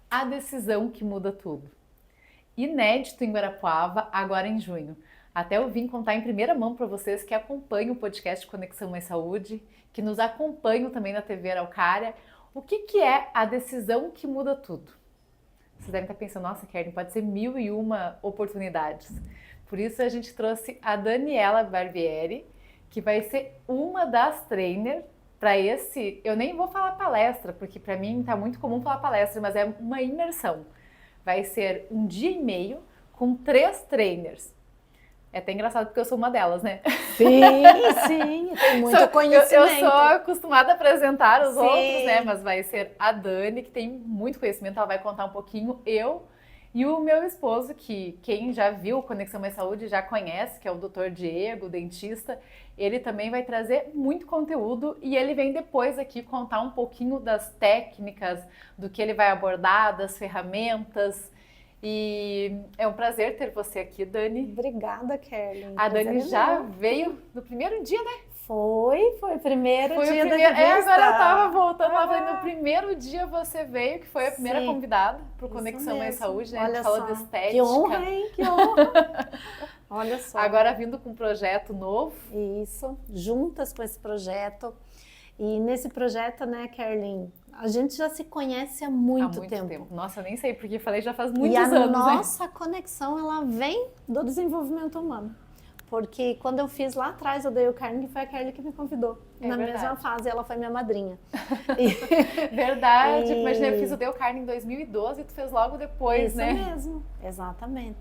A decisão que muda tudo. Inédito em Guarapuava, agora em junho. Até eu vim contar em primeira mão para vocês que acompanham o podcast Conexão Mais Saúde, que nos acompanham também na TV Araucária, o que é a decisão que muda tudo. Vocês devem estar pensando, nossa, Karen, pode ser 1001 oportunidades. Por isso a gente trouxe a Daniela Barbieri, que vai ser uma das trainers para esse, eu nem vou falar palestra, porque para mim está muito comum falar palestra, mas é uma imersão. Vai ser 1 dia e meio com 3 trainers. É até engraçado porque eu sou uma delas, né? Sim, sim, tem muito conhecimento. Eu sou acostumada a apresentar os Sim. outros, né? Mas vai ser a Dani, que tem muito conhecimento, ela vai contar um pouquinho, eu e o meu esposo, que quem já viu Conexão Mais Saúde já conhece, que é o Dr. Diego, dentista. Ele também vai trazer muito conteúdo e ele vem depois aqui contar um pouquinho das técnicas, do que ele vai abordar, das ferramentas. E é um prazer ter você aqui, Dani. Obrigada, Kelly. A Dani já veio no primeiro dia, né? Foi o primeiro dia da revista. Agora eu tava voltando lá, falei, no primeiro dia você veio, que foi a primeira convidada pro Conexão Mais Saúde, né? Olha falou só. de estética. Que honra, hein? Que honra. Olha só. Agora vindo com um projeto novo. Isso, juntas com esse projeto. E nesse projeto, né, Kerlin, a gente já se conhece há muito tempo. Nossa, eu nem sei, porque falei já faz muitos anos, né? E a nossa conexão, ela vem do desenvolvimento humano. Porque quando eu fiz lá atrás o Dale Carnegie, foi a Kelly que me convidou. Na mesma fase, ela foi minha madrinha. Verdade, imagina, eu fiz o Dale Carnegie em 2012 e tu fez logo depois, Isso né? Isso mesmo, exatamente.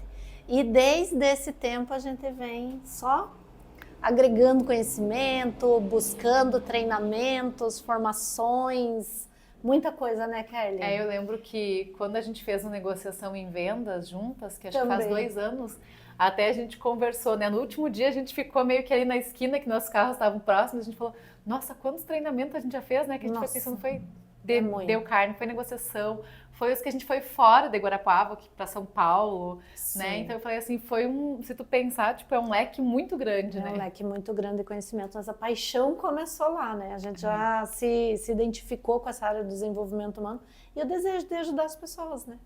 E desde esse tempo a gente vem só agregando conhecimento, buscando treinamentos, formações, muita coisa, né, Kelly? Eu lembro que quando a gente fez uma negociação em vendas juntas, que acho que faz 2 anos, até a gente conversou, né? No último dia a gente ficou meio que ali na esquina, que nossos carros estavam próximos, a gente falou, nossa, quantos treinamentos a gente já fez, né? Que a gente foi pensando, deu carne, foi negociação, foi os que a gente foi fora de Guarapuava, para São Paulo, né? Então eu falei assim, se tu pensar, tipo, é um leque muito grande, né? É um leque muito grande de conhecimento, mas a paixão começou lá, né? A gente já se identificou com essa área do desenvolvimento humano e o desejo de ajudar as pessoas, né?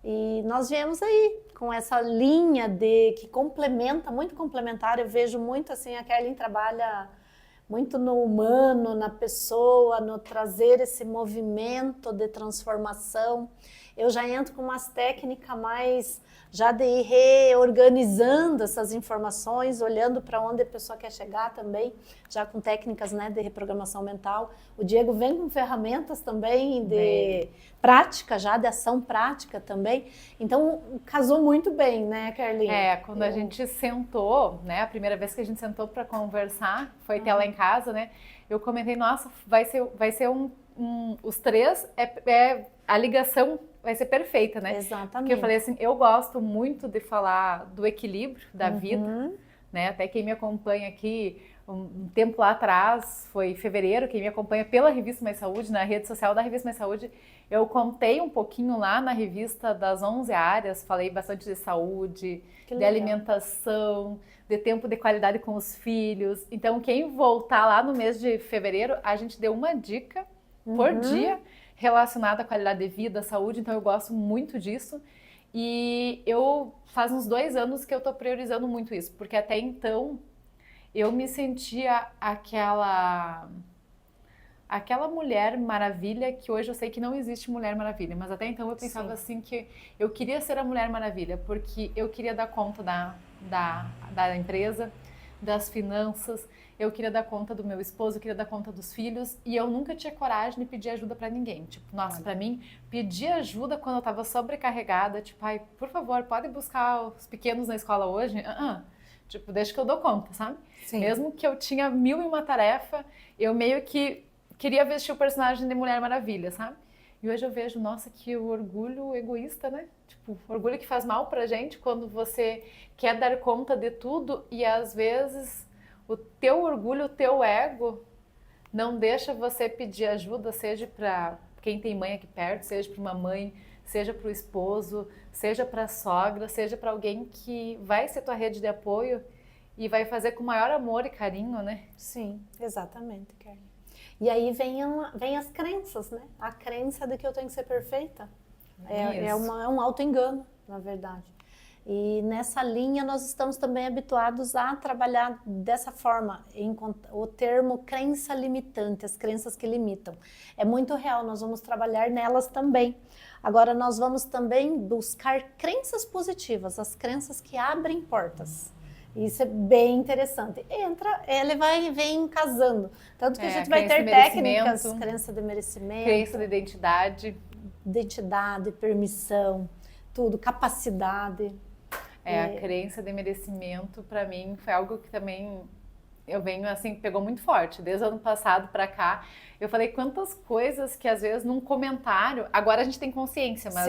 E nós viemos aí com essa linha que complementa, muito complementar. Eu vejo muito assim, a Kelly trabalha muito no humano, na pessoa, no trazer esse movimento de transformação. Eu já entro com umas técnicas mais já de ir reorganizando essas informações, olhando para onde a pessoa quer chegar também, já com técnicas, né, de reprogramação mental. O Diego vem com ferramentas também de prática, já de ação prática também. Então, casou muito bem, né, Carlinha? Quando a gente sentou, né, a primeira vez que a gente sentou para conversar, foi até lá em casa, né, eu comentei, nossa, vai ser os 3, a ligação vai ser perfeita, né? Exatamente. Porque eu falei assim, eu gosto muito de falar do equilíbrio da vida, né? Até quem me acompanha aqui, um tempo lá atrás, foi em fevereiro, quem me acompanha pela Revista Mais Saúde, na rede social da Revista Mais Saúde, eu contei um pouquinho lá na revista das 11 áreas, falei bastante de saúde, de alimentação, de tempo de qualidade com os filhos. Então, quem voltar lá no mês de fevereiro, a gente deu uma dica por dia relacionada à qualidade de vida, à saúde, então eu gosto muito disso. E faz uns 2 anos que eu tô priorizando muito isso, porque até então eu me sentia aquela Mulher Maravilha, que hoje eu sei que não existe Mulher Maravilha, mas até então eu pensava assim que eu queria ser a Mulher Maravilha, porque eu queria dar conta da empresa, das finanças, eu queria dar conta do meu esposo, eu queria dar conta dos filhos, e eu nunca tinha coragem de pedir ajuda pra ninguém. Tipo, nossa, pra mim, pedir ajuda quando eu tava sobrecarregada, tipo, ai, por favor, pode buscar os pequenos na escola hoje? Tipo, deixa que eu dou conta, sabe? Sim. Mesmo que eu tinha 1001 tarefa, eu meio que queria vestir o personagem de Mulher Maravilha, sabe? E hoje eu vejo, nossa, que orgulho egoísta, né? Tipo, orgulho que faz mal pra gente quando você quer dar conta de tudo e às vezes o teu orgulho, o teu ego não deixa você pedir ajuda, seja para quem tem mãe aqui perto, seja para uma mãe, seja para o esposo, seja para a sogra, seja para alguém que vai ser tua rede de apoio e vai fazer com maior amor e carinho, né? Sim, exatamente, Carla. E aí vem as crenças, né? A crença de que eu tenho que ser perfeita. É um auto-engano, na verdade. E nessa linha nós estamos também habituados a trabalhar dessa forma, o termo crença limitante, as crenças que limitam. É muito real, nós vamos trabalhar nelas também. Agora nós vamos também buscar crenças positivas, as crenças que abrem portas. Isso é bem interessante. Vem casando. Tanto que a gente vai ter técnicas, crença de merecimento, crença de identidade, permissão, tudo, capacidade. A crença de merecimento, para mim, foi algo que também eu venho, assim, pegou muito forte. Desde o ano passado para cá, eu falei quantas coisas que, às vezes, num comentário... Agora a gente tem consciência, mas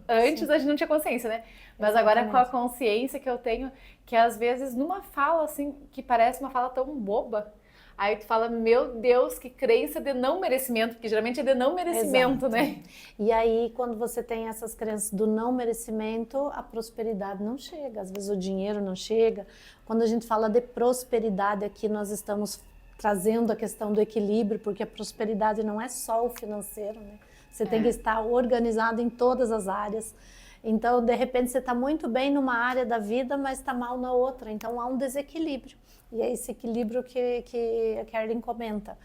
antes a gente não tinha consciência, né? Mas agora, com a consciência que eu tenho, que, às vezes, numa fala, assim, que parece uma fala tão boba, aí tu fala, meu Deus, que crença de não merecimento, porque geralmente é de não merecimento, né? E aí, quando você tem essas crenças do não merecimento, a prosperidade não chega, às vezes o dinheiro não chega. Quando a gente fala de prosperidade aqui, nós estamos trazendo a questão do equilíbrio, porque a prosperidade não é só o financeiro, né? Você tem que estar organizado em todas as áreas. Então, de repente, você está muito bem numa área da vida, mas está mal na outra. Então, há um desequilíbrio. E é esse equilíbrio que a Kerlin comenta.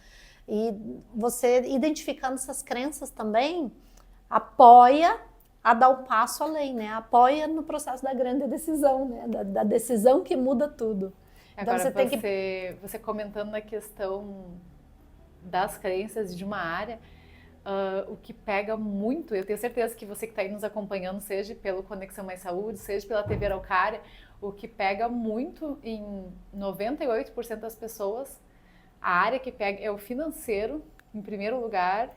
E você, identificando essas crenças também, apoia a dar um passo além, né? Apoia no processo da grande decisão, né? Da decisão que muda tudo. Então, você comentando na questão das crenças de uma área, o que pega muito, eu tenho certeza que você que está aí nos acompanhando, seja pelo Conexão Mais Saúde, seja pela TV Araucária, o que pega muito em 98% das pessoas, a área que pega é o financeiro, em primeiro lugar,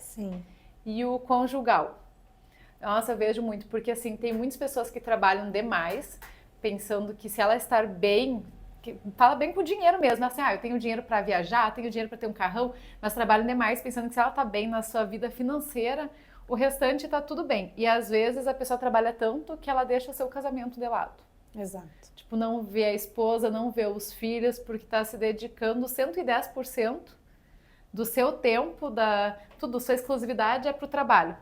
e o conjugal. Nossa, eu vejo muito, porque assim, tem muitas pessoas que trabalham demais, pensando que se ela estar bem, fala bem com o dinheiro mesmo, assim, eu tenho dinheiro para viajar, tenho dinheiro para ter um carrão, mas trabalham demais pensando que se ela está bem na sua vida financeira, o restante está tudo bem. E às vezes a pessoa trabalha tanto que ela deixa o seu casamento de lado. Exato. Tipo, não vê a esposa, não vê os filhos, porque está se dedicando 110% do seu tempo, sua exclusividade é para o trabalho.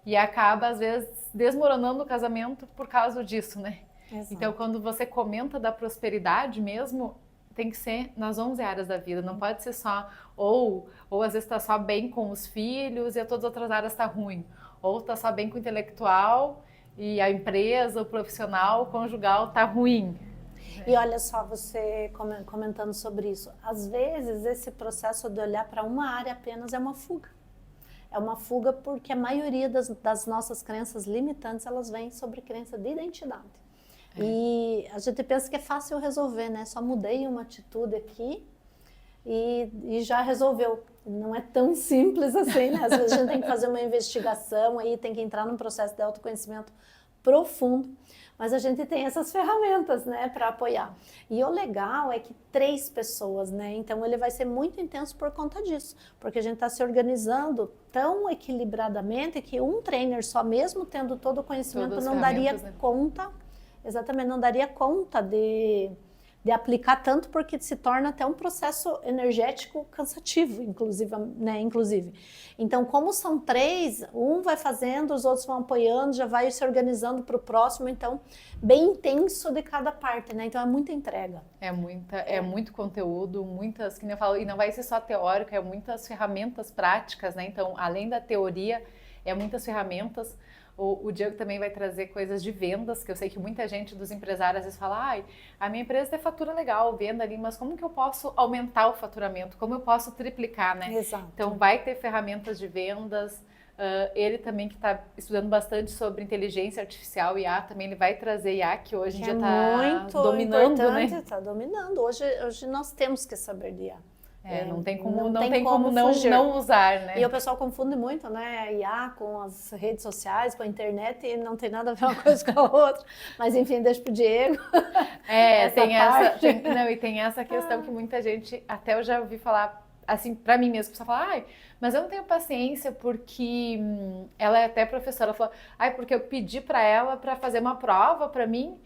E acaba, às vezes, desmoronando o casamento por causa disso, né? Exato. Então, quando você comenta da prosperidade mesmo, tem que ser nas 11 áreas da vida. Não pode ser só, ou às vezes está só bem com os filhos e a todas as outras áreas está ruim. Ou está só bem com o intelectual e a empresa, o profissional, o conjugal está ruim. E olha só, você comentando sobre isso. Às vezes, esse processo de olhar para uma área apenas é uma fuga. É uma fuga porque a maioria das nossas crenças limitantes, elas vêm sobre crença de identidade. E a gente pensa que é fácil resolver, né? Só mudei uma atitude aqui e já resolveu. Não é tão simples assim, né? Às vezes a gente tem que fazer uma investigação, aí tem que entrar num processo de autoconhecimento profundo. Mas a gente tem essas ferramentas, né, para apoiar. E o legal é que 3 pessoas, né? Então ele vai ser muito intenso por conta disso, porque a gente está se organizando tão equilibradamente que um trainer só, mesmo tendo todo o conhecimento, não daria conta. Exatamente, não daria conta de aplicar tanto, porque se torna até um processo energético cansativo, inclusive. Então, como são 3, um vai fazendo, os outros vão apoiando, já vai se organizando para o próximo, então, bem intenso de cada parte, né? Então, é muita entrega. É muito conteúdo, muitas, que nem eu falo, e não vai ser só teórico, é muitas ferramentas práticas, né? Então, além da teoria, é muitas ferramentas. O Diego também vai trazer coisas de vendas, que eu sei que muita gente dos empresários às vezes fala, a minha empresa tem fatura legal, venda ali, mas como que eu posso aumentar o faturamento? Como eu posso triplicar, né? Exato. Então vai ter ferramentas de vendas, ele também que está estudando bastante sobre inteligência artificial, IA, também ele vai trazer IA, que hoje em dia está dominando, né? Está dominando, hoje nós temos que saber de IA. Não tem como não usar, né? E o pessoal confunde muito, né, a IA com as redes sociais, com a internet, e não tem nada a ver uma coisa com a outra. Mas enfim, deixa pro Diego. Tem essa questão que muita gente, até eu já ouvi falar, assim, pra mim mesmo, a pessoa fala, mas eu não tenho paciência porque ela é até professora, ela falou, porque eu pedi pra ela pra fazer uma prova pra mim,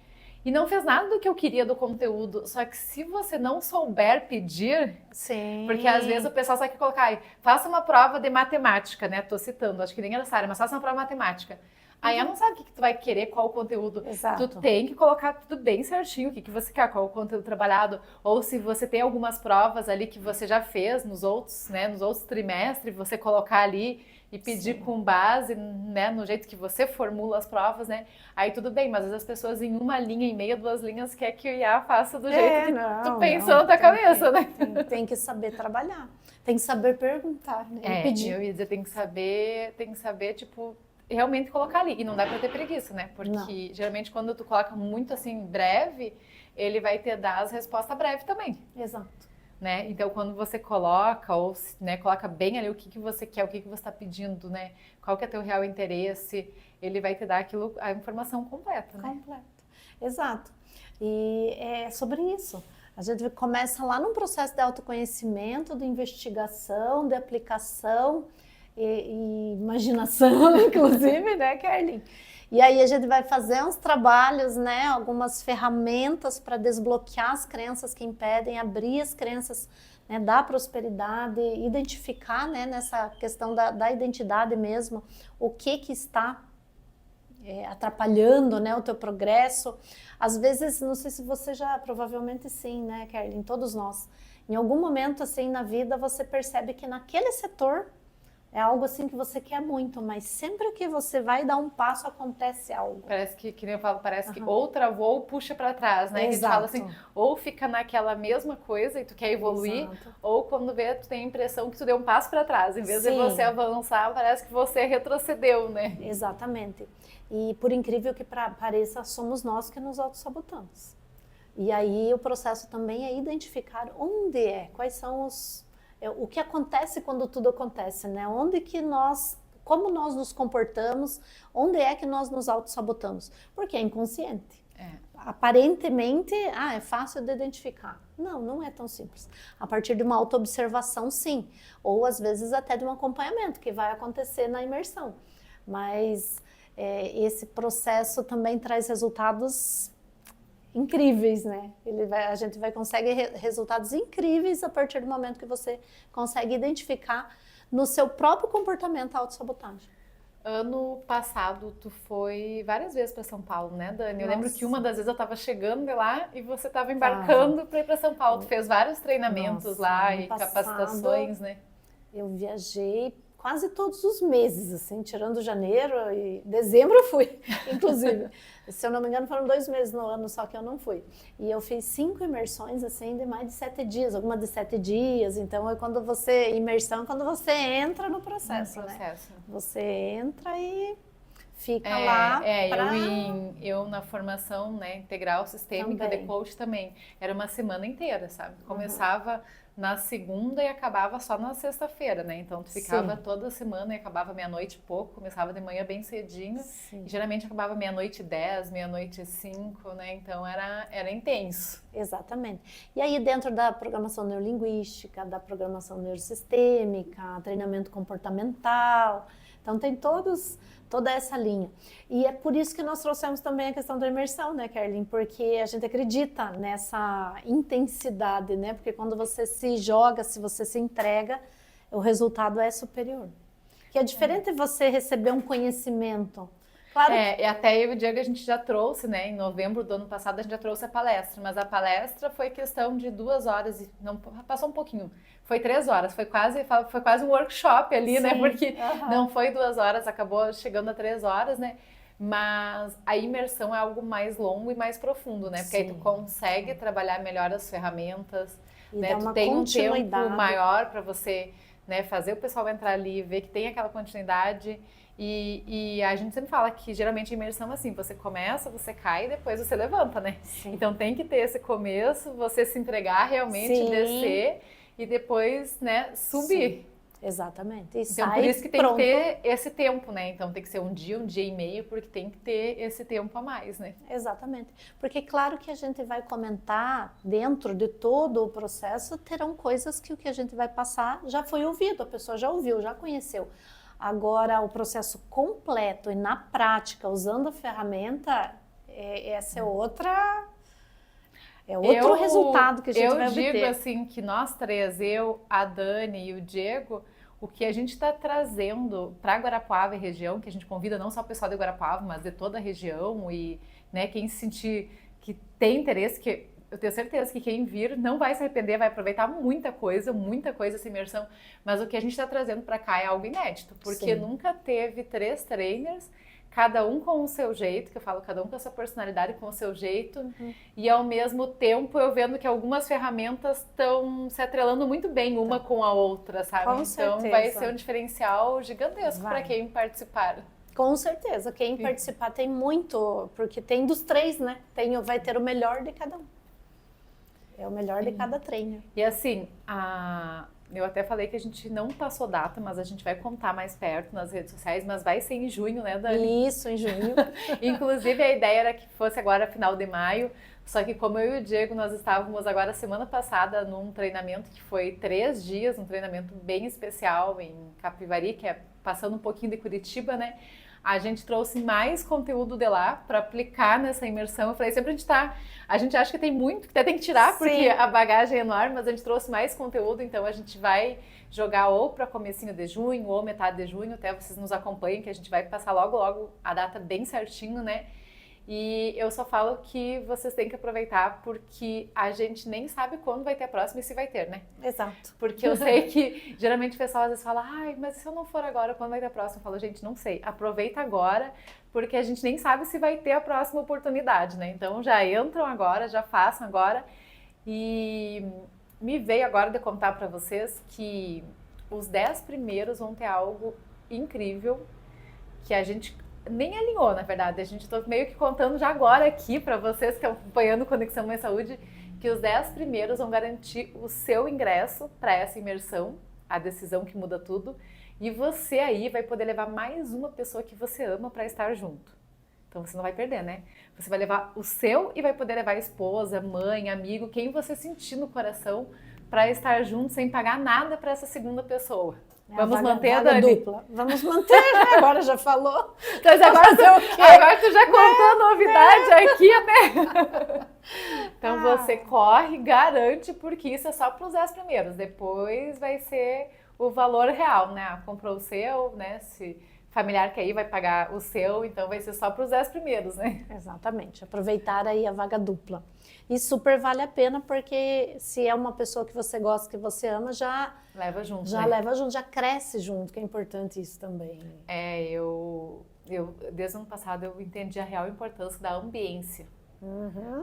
e não fez nada do que eu queria do conteúdo. Só que se você não souber pedir... Sim. Porque às vezes o pessoal só quer colocar faça uma prova de matemática, né? Tô citando, acho que nem era essa área, mas faça uma prova de matemática. Aí ela não sabe o que tu vai querer, qual o conteúdo. Exato. Tu tem que colocar tudo bem certinho, o que você quer, qual o conteúdo trabalhado. Ou se você tem algumas provas ali que você já fez nos outros, né, nos outros trimestres, você colocar ali e pedir com base, né, no jeito que você formula as provas, né? Aí tudo bem, mas às vezes as pessoas em uma linha e meia, 2 linhas, quer que o IA faça do jeito que tu pensou na tua cabeça, né? Tem que saber trabalhar, tem que saber perguntar, né? E pedir. Eu ia dizer, tem que saber, tipo, realmente colocar ali. E não dá pra ter preguiça, né? Porque geralmente quando tu coloca muito assim, breve, ele vai te dar as respostas breve também. Exato. Né? Então, quando você coloca, ou né, coloca bem ali o que você quer, o que você está pedindo, né? Qual que é teu real interesse, ele vai te dar aquilo, a informação completa, né? Completa. Exato. E é sobre isso. A gente começa lá num processo de autoconhecimento, de investigação, de aplicação e imaginação, inclusive, né, Kerlin? E aí a gente vai fazer uns trabalhos, né, algumas ferramentas para desbloquear as crenças que impedem, abrir as crenças, né, da prosperidade, identificar, né, nessa questão da identidade mesmo, o que está atrapalhando, né, o teu progresso. Às vezes, não sei se você já, provavelmente sim, né, Kerlin, todos nós, em algum momento assim na vida você percebe que naquele setor é algo assim que você quer muito, mas sempre que você vai dar um passo, acontece algo. Parece que nem eu falo, parece que ou travou ou puxa para trás, né? Exato. Que tu fala assim, ou fica naquela mesma coisa e tu quer evoluir, ou quando vê, tu tem a impressão que tu deu um passo para trás. Em vez de você avançar, parece que você retrocedeu, né? Exatamente. E por incrível que pareça, somos nós que nos autossabotamos. E aí o processo também é identificar quais são o que acontece quando tudo acontece, né? Como nós nos comportamos, onde é que nós nos autossabotamos? Porque é inconsciente. Aparentemente, é fácil de identificar. Não, não é tão simples. A partir de uma autoobservação, sim. Ou às vezes até de um acompanhamento, que vai acontecer na imersão. Mas esse processo também traz resultados incríveis, né? A gente consegue resultados incríveis a partir do momento que você consegue identificar no seu próprio comportamento a autossabotagem. Ano passado, tu foi várias vezes para São Paulo, né, Dani? Eu lembro que uma das vezes eu estava chegando de lá e você estava embarcando para ir para São Paulo. Tu fez vários treinamentos lá e capacitações, né? Eu viajei quase todos os meses, assim, tirando janeiro e dezembro eu fui, inclusive. Se eu não me engano, foram 2 meses no ano só que eu não fui. E eu fiz 5 imersões, assim, de mais de 7 dias, alguma de 7 dias. Então, quando você entra no processo, né? Você entra e fica lá. Eu na formação, né, integral sistêmica de coach também. Era uma semana inteira, sabe? Começava na segunda e acabava só na sexta-feira, né? Então tu ficava toda semana e acabava meia-noite e pouco, começava de manhã bem cedinho. E geralmente acabava 00:10, 00:05, né? Então era intenso. Exatamente. E aí dentro da programação neurolinguística, da programação neurosistêmica, treinamento comportamental, então tem toda essa linha. E é por isso que nós trouxemos também a questão da imersão, né, Kerlin? Porque a gente acredita nessa intensidade, né? Porque quando você se joga, se você se entrega, o resultado é superior. Que é diferente você receber um conhecimento. Claro até eu e o Diego a gente já trouxe, né? Em novembro do ano passado a gente já trouxe a palestra, mas a palestra foi questão de 2 horas, e não passou um pouquinho. Foi 3 horas, foi quase um workshop ali, né? Porque não foi 2 horas, acabou chegando a 3 horas, né? Mas a imersão é algo mais longo e mais profundo, né? Porque aí tu consegue trabalhar melhor as ferramentas, né? Tu tem um tempo maior para você, né, fazer o pessoal entrar ali, ver que tem aquela continuidade. E a gente sempre fala que geralmente a imersão é assim, você começa, você cai e depois você levanta, né? Então tem que ter esse começo, você se entregar realmente, descer e depois, né, subir. Exatamente. Então por isso que tem que ter esse tempo, né? Então tem que ser um dia e meio, porque tem que ter esse tempo a mais, né? Exatamente. Porque claro que a gente vai comentar dentro de todo o processo, terão coisas que o que a gente vai passar já foi ouvido, a pessoa já ouviu, já conheceu. Agora, o processo completo e na prática, usando a ferramenta, essa é outro resultado que a gente vai obter. Eu digo assim que nós três, eu, a Dani e o Diego, o que a gente está trazendo para Guarapuava e região, que a gente convida não só o pessoal de Guarapuava, mas de toda a região e, né, quem se sentir que tem interesse, que eu tenho certeza que quem vir não vai se arrepender, vai aproveitar muita coisa essa imersão, mas o que a gente está trazendo para cá é algo inédito, porque nunca teve 3 trainers, cada um com o seu jeito, que eu falo, cada um com a sua personalidade, com o seu jeito, e ao mesmo tempo eu vendo que algumas ferramentas estão se atrelando muito bem uma com a outra, sabe? Com então certeza. vai ser um diferencial gigantesco para quem participar. Com certeza, quem participar tem muito, porque tem dos 3, né? Vai ter o melhor de cada um. É o melhor de cada trainer. E assim, eu até falei que a gente não passou data, mas a gente vai contar mais perto nas redes sociais, mas vai ser em junho, né, Dani? Isso, em junho. Inclusive, a ideia era que fosse agora final de maio, só que como eu e o Diego, nós estávamos agora semana passada num treinamento que foi 3 dias, um treinamento bem especial em Capivari, que é passando um pouquinho de Curitiba, né? A gente trouxe mais conteúdo de lá para aplicar nessa imersão. Eu falei, sempre a gente acha que tem muito, que até tem que tirar, porque a bagagem é enorme, mas a gente trouxe mais conteúdo, então a gente vai jogar ou para comecinho de junho, ou metade de junho, até vocês nos acompanhem, que a gente vai passar logo a data bem certinho, né? E eu só falo que vocês têm que aproveitar, porque a gente nem sabe quando vai ter a próxima e se vai ter, né? Exato. Porque eu sei que geralmente o pessoal às vezes fala, ai, mas se eu não for agora, quando vai ter a próxima? Eu falo, gente, não sei, aproveita agora, porque a gente nem sabe se vai ter a próxima oportunidade, né? Então já entram agora, já façam agora. E me veio agora de contar para vocês que os 10 primeiros vão ter algo incrível, que a gente nem alinhou, na verdade. A gente está meio que contando já agora aqui para vocês que estão acompanhando Conexão Mãe Saúde, que os 10 primeiros vão garantir o seu ingresso para essa imersão, a decisão que muda tudo, e você aí vai poder levar mais uma pessoa que você ama para estar junto. Então você não vai perder, né? Você vai levar o seu e vai poder levar a esposa, mãe, amigo, quem você sentir no coração para estar junto sem pagar nada para essa segunda pessoa. Vamos manter a Dani? Dupla. Vamos manter, né? Agora já falou. Mas agora tu já contou a novidade aqui, né? Então você corre, garante, porque isso é só para os 10 primeiros. Depois vai ser o valor real, né? Comprou o seu, né? Se familiar que aí vai pagar o seu, então vai ser só para os 10 primeiros, né? Exatamente. Aproveitar aí a vaga dupla. E super vale a pena, porque se é uma pessoa que você gosta, que você ama, já leva junto, já né? leva junto, já cresce junto, que é importante isso também. Eu desde o ano passado eu entendi a real importância da ambiência.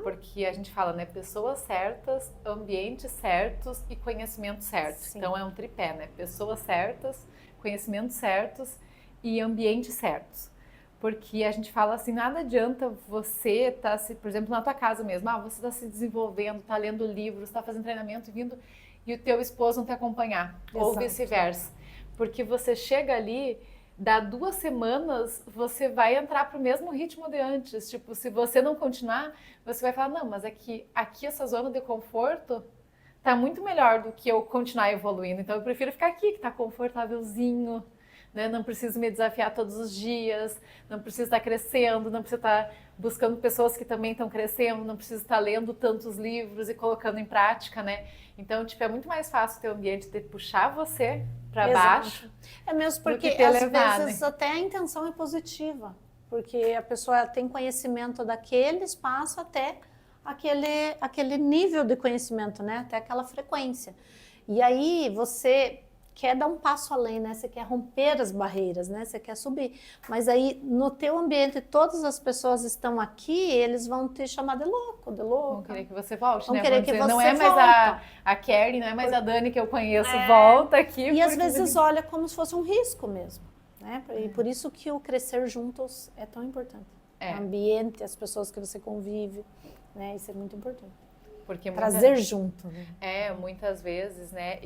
Porque a gente fala, né, pessoas certas, ambientes certos e conhecimentos certos. Sim. Então é um tripé, né? Pessoas certas, conhecimentos certos e ambientes certos. Porque a gente fala assim, nada adianta você estar, por exemplo, na tua casa mesmo, você está se desenvolvendo, está lendo livros, está fazendo treinamento, vindo, e o teu esposo não te acompanhar, ou vice-versa. Porque você chega ali, dá 2 semanas, você vai entrar para o mesmo ritmo de antes. Tipo, se você não continuar, você vai falar, não, mas aqui essa zona de conforto tá muito melhor do que eu continuar evoluindo. Então eu prefiro ficar aqui, que tá confortávelzinho, né? Não preciso me desafiar todos os dias, não preciso estar crescendo, não preciso estar buscando pessoas que também estão crescendo, não preciso estar lendo tantos livros e colocando em prática, né? Então, tipo, é muito mais fácil ter um ambiente de puxar você para baixo. É mesmo porque às vezes até a intenção é positiva, porque a pessoa tem conhecimento daquele espaço até aquele nível de conhecimento, né? Até aquela frequência. E aí você quer dar um passo além, né? Você quer romper as barreiras, né? Você quer subir. Mas aí, no teu ambiente, todas as pessoas estão aqui, eles vão te chamar de louco, de louca. Vão querer que você volte, vão né? Querer que dizer, você não é mais a Kerry, não é mais a Dani que eu conheço, volta aqui. E às vezes olha como se fosse um risco mesmo, né? E por isso que o crescer juntos é tão importante. O ambiente, as pessoas que você convive, né? Isso é muito importante. Porque trazer junto, né? Muitas vezes, né,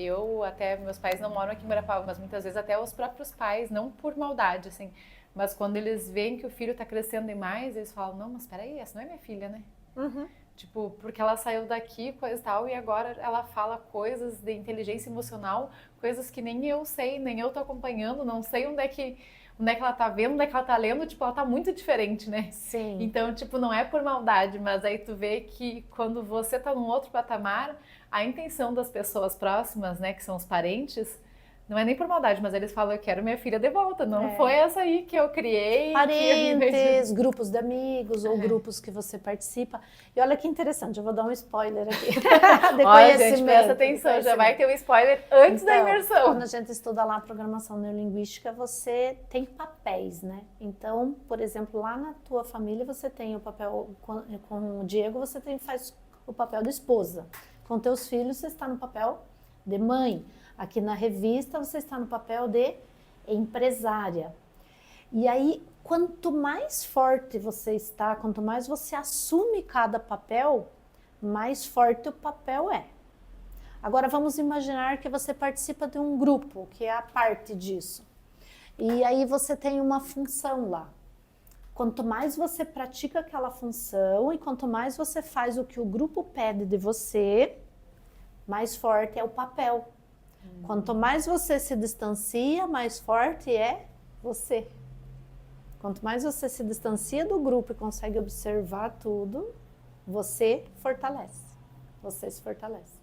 meus pais não moram aqui em Guarapuava, mas muitas vezes até os próprios pais, não por maldade, assim, mas quando eles veem que o filho tá crescendo demais, eles falam, não, mas peraí, essa não é minha filha, né? Tipo, porque ela saiu daqui, coisa e tal, e agora ela fala coisas de inteligência emocional, coisas que nem eu sei, nem eu tô acompanhando, não sei onde é que ela tá vendo, onde é que ela tá lendo, tipo, ela tá muito diferente, né? Sim. Então, tipo, não é por maldade, mas aí tu vê que quando você tá num outro patamar, a intenção das pessoas próximas, né, que são os parentes, não é nem por maldade, mas eles falam, eu quero minha filha de volta. Não É. foi essa aí que eu criei. Parentes, grupos de amigos ou grupos que você participa. E olha que interessante, eu vou dar um spoiler aqui. De Olha, gente, conhecimento, presta de atenção, já conhecimento. vai ter um spoiler antes da Então, imersão. quando a gente estuda lá a programação neurolinguística, você tem papéis, né? Então, por exemplo, lá na tua família você tem o papel, com o Diego você faz o papel de esposa. Com teus filhos você está no papel de mãe. Aqui na revista você está no papel de empresária. E aí, quanto mais forte você está, quanto mais você assume cada papel, mais forte o papel é. Agora vamos imaginar que você participa de um grupo, que é a parte disso. E aí você tem uma função lá. Quanto mais você pratica aquela função e quanto mais você faz o que o grupo pede de você, mais forte é o papel. Quanto mais você se distancia, mais forte é você. Quanto mais você se distancia do grupo e consegue observar tudo, você fortalece. Você se fortalece.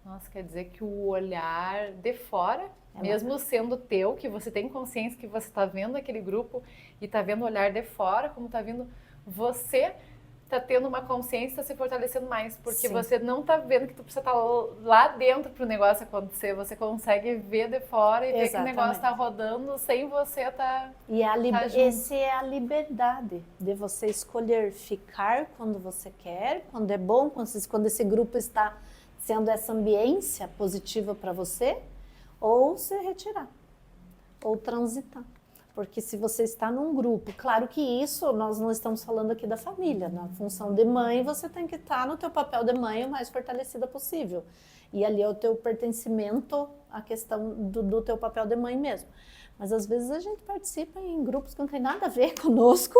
Nossa, quer dizer que o olhar de fora, mesmo sendo teu, que você tem consciência que você está vendo aquele grupo e está vendo o olhar de fora, como está vindo, você está tendo uma consciência, está se fortalecendo mais, porque você não está vendo que tu precisa estar lá dentro para o negócio acontecer, você consegue ver de fora e ver que o negócio está rodando sem você estar E esse é a liberdade de você escolher ficar quando você quer, quando é bom, quando esse grupo está sendo essa ambiência positiva para você, ou se retirar, ou transitar. Porque se você está num grupo, claro que isso nós não estamos falando aqui da família, na função de mãe você tem que estar no teu papel de mãe o mais fortalecida possível. E ali é o teu pertencimento, a questão do teu papel de mãe mesmo. Mas às vezes a gente participa em grupos que não tem nada a ver conosco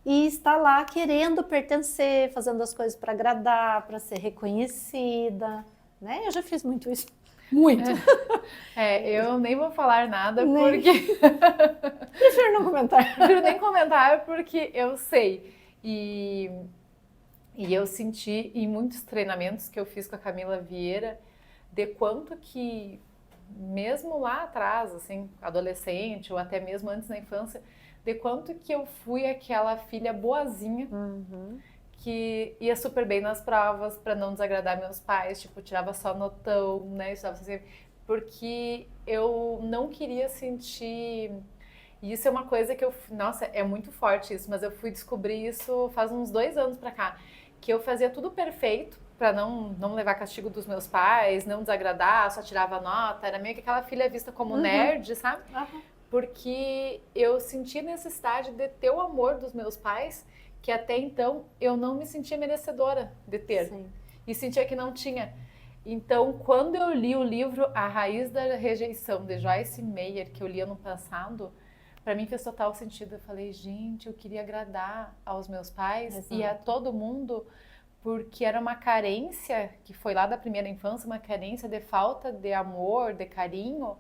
e está lá querendo pertencer, fazendo as coisas para agradar, para ser reconhecida, né? Eu já fiz muito isso. Muito. Eu nem vou falar nada porque... Prefiro não comentar. Prefiro nem comentar porque eu sei. E eu senti em muitos treinamentos que eu fiz com a Camila Vieira, de quanto que, mesmo lá atrás, assim, adolescente ou até mesmo antes na infância, de quanto que eu fui aquela filha boazinha, que ia super bem nas provas para não desagradar meus pais, tipo, tirava só notão, né, estudava assim, porque eu não queria sentir... E isso é uma coisa que nossa, é muito forte isso, mas eu fui descobrir isso faz uns 2 anos pra cá, que eu fazia tudo perfeito para não levar castigo dos meus pais, não desagradar, só tirava nota, era meio que aquela filha vista como nerd, sabe? Porque eu senti necessidade de ter o amor dos meus pais, que até então eu não me sentia merecedora de ter. Sim. E sentia que não tinha. Então, quando eu li o livro A Raiz da Rejeição, de Joyce Meyer, que eu li ano passado, para mim fez total sentido. Eu falei, gente, eu queria agradar aos meus pais e a todo mundo, porque era uma carência, que foi lá da primeira infância, uma carência de falta de amor, de carinho,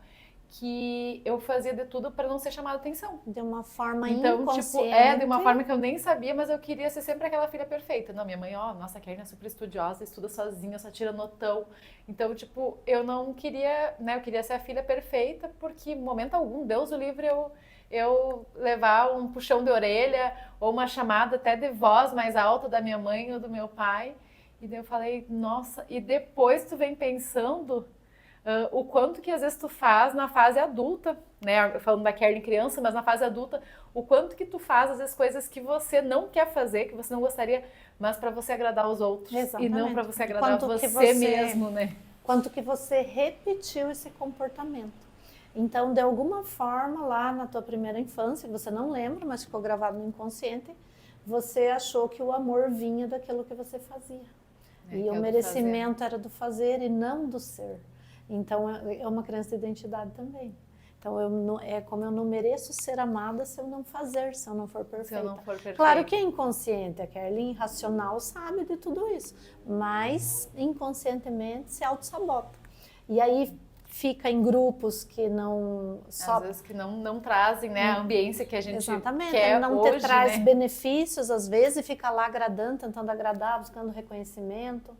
que eu fazia de tudo para não ser chamada atenção. De uma forma então, inconsciente. Tipo, de uma forma que eu nem sabia, mas eu queria ser sempre aquela filha perfeita. Não, minha mãe, nossa, a Karen é super estudiosa, estuda sozinha, só tira notão. Então, tipo, eu não queria, né, eu queria ser a filha perfeita, porque em momento algum, Deus o livre, eu levar um puxão de orelha ou uma chamada até de voz mais alta da minha mãe ou do meu pai. E daí eu falei, nossa, e depois tu vem pensando... o quanto que às vezes tu faz na fase adulta, né? Falando da Karen criança, mas na fase adulta, o quanto que tu faz às vezes coisas que você não quer fazer, que você não gostaria, mas para você agradar os outros. Exatamente. E não para você agradar você mesmo, né? Quanto que você repetiu esse comportamento. Então, de alguma forma, lá na tua primeira infância, que você não lembra, mas ficou gravado no inconsciente, você achou que o amor vinha daquilo que você fazia. E o merecimento era do fazer e não do ser. Então, é uma crença de identidade também. Então, é como eu não mereço ser amada se eu não fazer, se eu não for perfeita. Se eu não for perfeita. Claro que é inconsciente, a Kerlin racional sabe de tudo isso, mas inconscientemente se auto-sabota. E aí fica em grupos que não... Às vezes que não trazem, né, a ambiência que a gente Exatamente, quer não hoje, te traz né? benefícios, às vezes, e fica lá agradando, tentando agradar, buscando reconhecimento,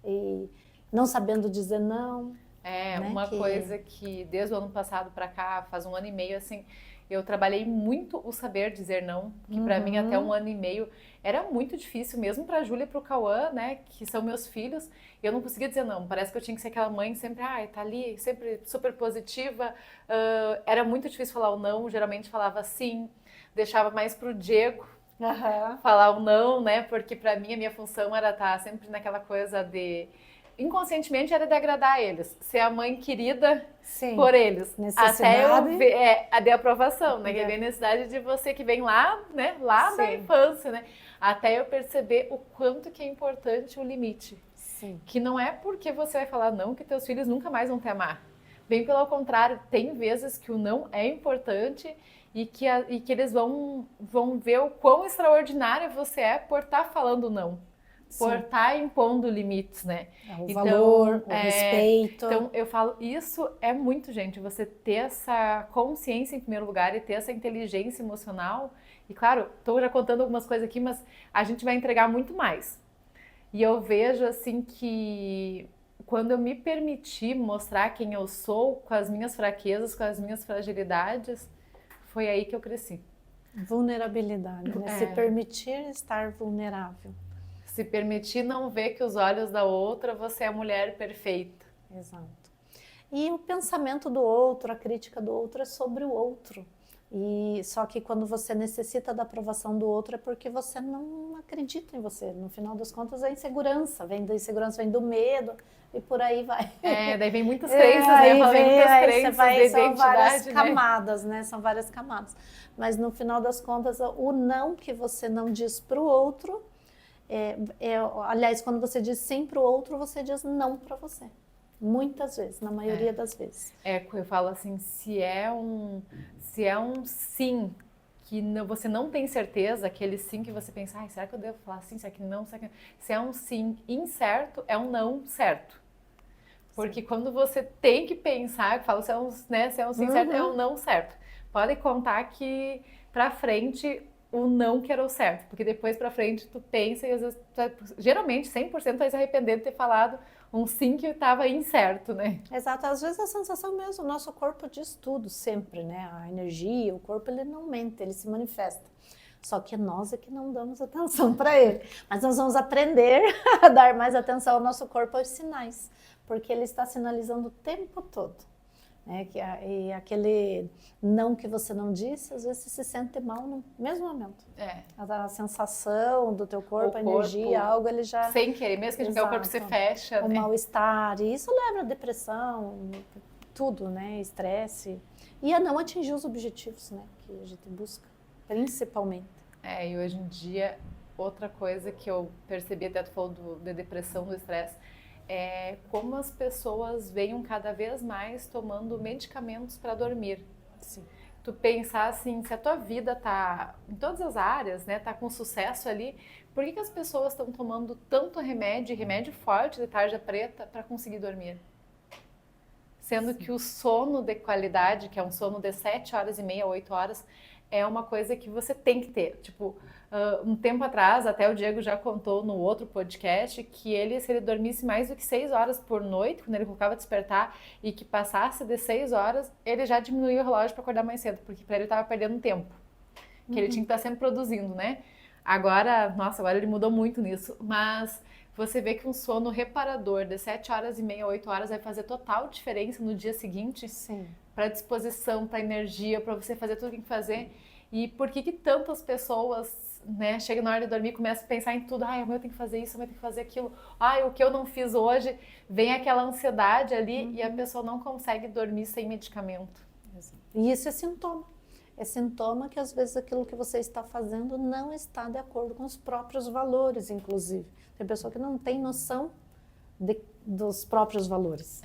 e não sabendo dizer não. É, né? uma coisa que desde o ano passado para cá, faz um ano e meio, assim, eu trabalhei muito o saber dizer não, que para mim até um ano e meio era muito difícil, mesmo para a Júlia e para o Cauã, né, que são meus filhos, eu não conseguia dizer não, parece que eu tinha que ser aquela mãe sempre, tá ali, sempre super positiva, era muito difícil falar o não, geralmente falava sim, deixava mais pro Diego falar o não, né, porque para mim a minha função era estar sempre naquela coisa de... Inconscientemente era de agradar eles, ser a mãe querida por eles. Até eu ver a de aprovação, né? Que vem a necessidade de você que vem lá, né? Lá da infância, né? Até eu perceber o quanto que é importante o limite. Sim. Que não é porque você vai falar não que teus filhos nunca mais vão te amar. Bem pelo contrário, tem vezes que o não é importante e que eles vão ver o quão extraordinária você é por estar falando não. Por estar impondo limites, né? O valor, o respeito. Então, eu falo, isso é muito, gente, você ter essa consciência em primeiro lugar e ter essa inteligência emocional. E claro, estou já contando algumas coisas aqui, mas a gente vai entregar muito mais. E eu vejo, assim, que quando eu me permiti mostrar quem eu sou, com as minhas fraquezas, com as minhas fragilidades, foi aí que eu cresci. Vulnerabilidade, né? Se permitir estar vulnerável. Se permitir não ver que os olhos da outra você é a mulher perfeita. Exato. E o pensamento do outro, a crítica do outro é sobre o outro. E só que quando você necessita da aprovação do outro é porque você não acredita em você. No final das contas, a insegurança vem do medo e por aí vai. Daí vem muitas crenças, né? Muitas crenças de identidade, são várias camadas, né? São várias camadas. Mas no final das contas, o não que você não diz para o outro aliás, quando você diz sim para o outro, você diz não para você. Muitas vezes, na maioria das vezes. Eu falo assim, se é um sim que você não tem certeza, aquele sim que você pensa, será que eu devo falar sim, será que não? Se é um sim incerto, é um não certo. Porque quando você tem que pensar, eu falo, se é um sim certo, é um não certo. Pode contar que pra frente o não que era o certo, porque depois pra frente tu pensa e às vezes, geralmente 100% vai se arrepender de ter falado um sim que estava incerto, né? Exato, às vezes a sensação mesmo, o nosso corpo diz tudo sempre, né? A energia, o corpo, ele não mente, ele se manifesta. Só que nós é que não damos atenção para ele. Mas nós vamos aprender a dar mais atenção ao nosso corpo, aos sinais, porque ele está sinalizando o tempo todo. E aquele não que você não disse, às vezes você se sente mal no mesmo momento. A sensação do teu corpo, a energia, algo ele já... Sem querer, mesmo que a gente o corpo se fecha. O mal-estar, e isso leva a depressão, tudo, né? Estresse. E a não atingir os objetivos, né? Que a gente busca, principalmente. E hoje em dia, outra coisa que eu percebi, até tu falou da depressão, do estresse, é como as pessoas venham cada vez mais tomando medicamentos para dormir. Sim. Tu pensar assim, se a tua vida tá em todas as áreas, né, tá com sucesso ali, por que as pessoas estão tomando tanto remédio forte de tarja preta para conseguir dormir? Sendo que o sono de qualidade, que é um sono de 7 horas e meia, 8 horas, é uma coisa que você tem que ter. Tipo, um tempo atrás, até o Diego já contou no outro podcast, que se ele dormisse mais do que 6 horas por noite, quando ele colocava despertar, e que passasse de 6 horas, ele já diminuía o relógio para acordar mais cedo, porque para ele estava perdendo tempo. Que ele tinha que estar sempre produzindo, né? Agora ele mudou muito nisso, mas você vê que um sono reparador de 7 horas e meia, 8 horas vai fazer total diferença no dia seguinte. Sim. Para disposição, para energia, para você fazer tudo o que tem que fazer. E por que tantas pessoas, né, chegam na hora de dormir e começam a pensar em tudo, amanhã eu tenho que fazer isso, amanhã eu tenho que fazer aquilo, o que eu não fiz hoje, vem aquela ansiedade ali e a pessoa não consegue dormir sem medicamento. E isso é sintoma. É sintoma que às vezes aquilo que você está fazendo não está de acordo com os próprios valores, inclusive. Tem pessoa que não tem noção dos próprios valores.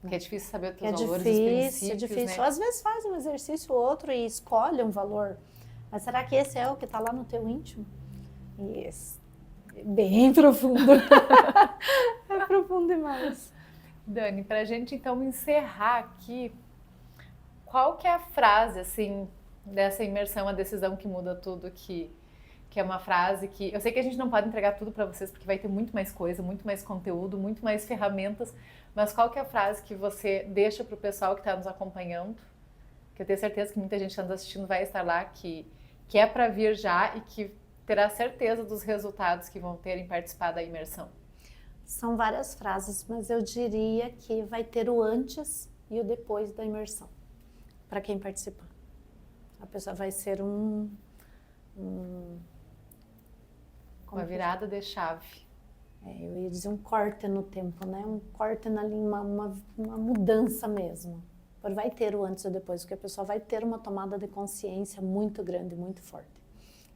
Que é difícil saber os teus valores, os princípios, é difícil. né? Às vezes faz um exercício ou outro e escolhe um valor. Mas será que esse é o que está lá no teu íntimo? Isso. Bem profundo. É profundo demais. Dani, para a gente então encerrar aqui, qual que é a frase, assim, dessa imersão, a decisão que muda tudo, que é uma frase que... Eu sei que a gente não pode entregar tudo para vocês, porque vai ter muito mais coisa, muito mais conteúdo, muito mais ferramentas, Mas qual que é a frase que você deixa para o pessoal que está nos acompanhando? Que eu tenho certeza que muita gente que está nos assistindo vai estar lá, que é para vir já e que terá certeza dos resultados que vão ter em participar da imersão. São várias frases, mas eu diria que vai ter o antes e o depois da imersão, para quem participar. A pessoa vai ser uma virada de chave. Eu ia dizer um corte no tempo, né? Um corte na linha, uma mudança mesmo. Vai ter o antes e o depois, porque a pessoa vai ter uma tomada de consciência muito grande, muito forte.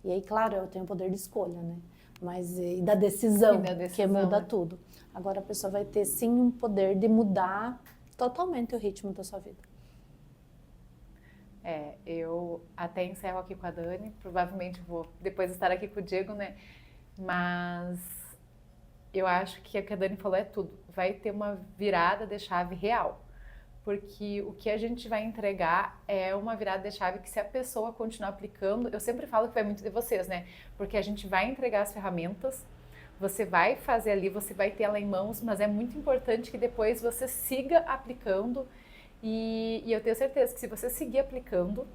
E aí, claro, eu tenho o poder de escolha, né? Mas e da decisão, que muda tudo. Agora a pessoa vai ter sim um poder de mudar totalmente o ritmo da sua vida. Eu até encerro aqui com a Dani, provavelmente vou depois estar aqui com o Diego, né? Mas eu acho que o que a Dani falou é tudo. Vai ter uma virada de chave real. Porque o que a gente vai entregar é uma virada de chave que, se a pessoa continuar aplicando, eu sempre falo que vai muito de vocês, né? Porque a gente vai entregar as ferramentas, você vai fazer ali, você vai ter ela em mãos, mas é muito importante que depois você siga aplicando. E eu tenho certeza que se você seguir aplicando,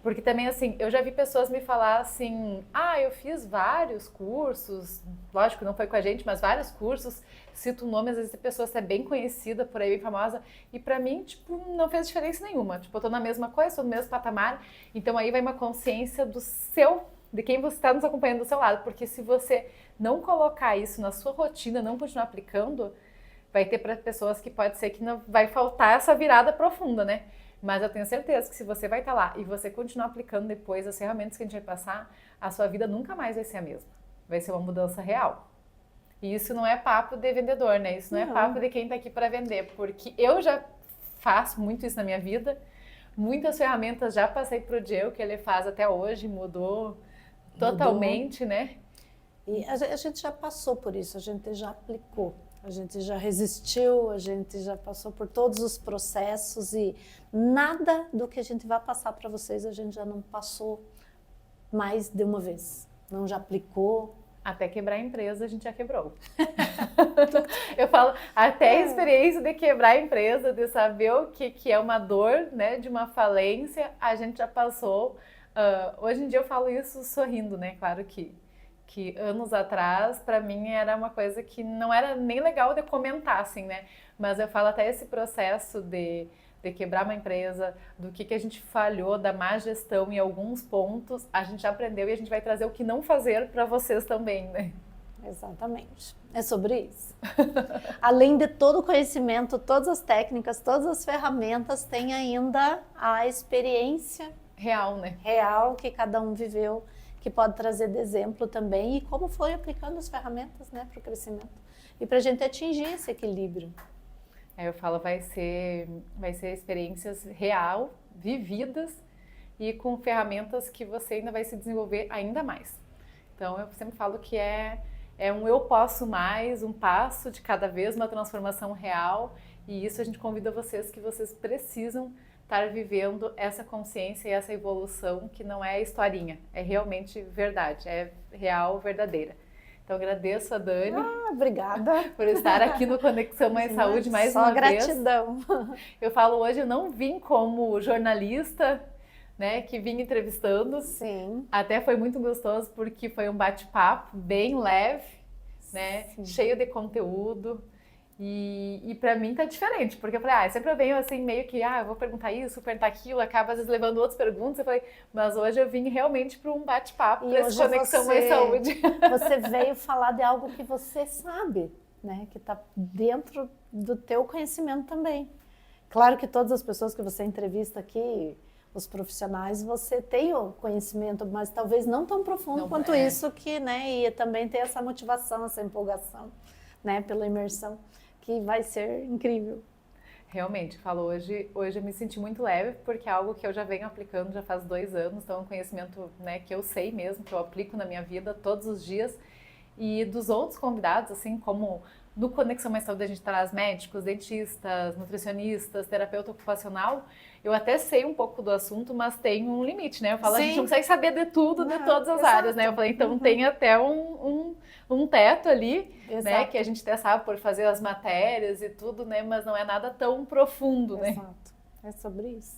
porque também, assim, eu já vi pessoas me falar assim, eu fiz vários cursos, lógico, não foi com a gente, mas vários cursos, cito o nome, às vezes a pessoa é bem conhecida, por aí, bem famosa, e pra mim, tipo, não fez diferença nenhuma, tipo, eu tô na mesma coisa, tô no mesmo patamar, então aí vai uma consciência de quem você está nos acompanhando do seu lado, porque se você não colocar isso na sua rotina, não continuar aplicando, vai ter para pessoas que pode ser que não vai faltar essa virada profunda, né? Mas eu tenho certeza que se você vai estar lá e você continuar aplicando depois as ferramentas que a gente vai passar, a sua vida nunca mais vai ser a mesma. Vai ser uma mudança real. E isso não é papo de vendedor, né? Isso não é papo de quem está aqui para vender, porque eu já faço muito isso na minha vida. Muitas ferramentas já passei para o Diego, que ele faz até hoje, mudou totalmente, né? E a gente já passou por isso, a gente já aplicou. A gente já resistiu, a gente já passou por todos os processos e nada do que a gente vai passar para vocês a gente já não passou mais de uma vez. Não já aplicou. Até quebrar a empresa a gente já quebrou. Eu falo, até a experiência de quebrar a empresa, de saber o que é uma dor, né, de uma falência, a gente já passou. Hoje em dia eu falo isso sorrindo, né? Claro que anos atrás, para mim, era uma coisa que não era nem legal de comentar, assim, né? Mas eu falo até esse processo de quebrar uma empresa, do que a gente falhou, da má gestão em alguns pontos, a gente já aprendeu e a gente vai trazer o que não fazer para vocês também, né? Exatamente. É sobre isso. Além de todo o conhecimento, todas as técnicas, todas as ferramentas, tem ainda a experiência real, né? Real que cada um viveu, que pode trazer de exemplo também, e como foi aplicando as ferramentas, né, para o crescimento e para a gente atingir esse equilíbrio. Eu falo, vai ser experiências real, vividas e com ferramentas que você ainda vai se desenvolver ainda mais. Então eu sempre falo que é um eu posso mais, um passo de cada vez, uma transformação real, e isso a gente convida vocês que vocês precisam estar vivendo essa consciência e essa evolução que não é historinha, é realmente verdade, é real, verdadeira. Então agradeço a Dani. Obrigada. Por estar aqui no Conexão Mais Saúde mais uma vez. Só gratidão. Eu falo hoje, eu não vim como jornalista, né, que vim entrevistando. Sim. Até foi muito gostoso porque foi um bate-papo bem leve, né, cheio de conteúdo. E para mim tá diferente, porque eu falei, sempre eu venho assim meio que, eu vou perguntar isso, perguntar aquilo, acaba às vezes levando outras perguntas. Eu falei, mas hoje eu vim realmente para um bate-papo, para essa Conexão Mais Saúde. Você veio falar de algo que você sabe, né, que tá dentro do teu conhecimento também. Claro que todas as pessoas que você entrevista aqui, os profissionais, você tem o conhecimento, mas talvez não tão profundo quanto isso que, né, e também ter essa motivação, essa empolgação, né, pela imersão, que vai ser incrível. Realmente, falo, hoje eu me senti muito leve, porque é algo que eu já venho aplicando já faz 2 anos, então é um conhecimento, né, que eu sei mesmo, que eu aplico na minha vida todos os dias. E dos outros convidados, assim como no Conexão Mais Saúde a gente traz médicos, dentistas, nutricionistas, terapeuta ocupacional. Eu até sei um pouco do assunto, mas tem um limite, né? Eu falo, a gente não consegue saber de tudo, de todas as áreas, né? Eu falei, então tem até um teto ali, né? Que a gente até sabe por fazer as matérias e tudo, né? Mas não é nada tão profundo, né? Exato. É sobre isso.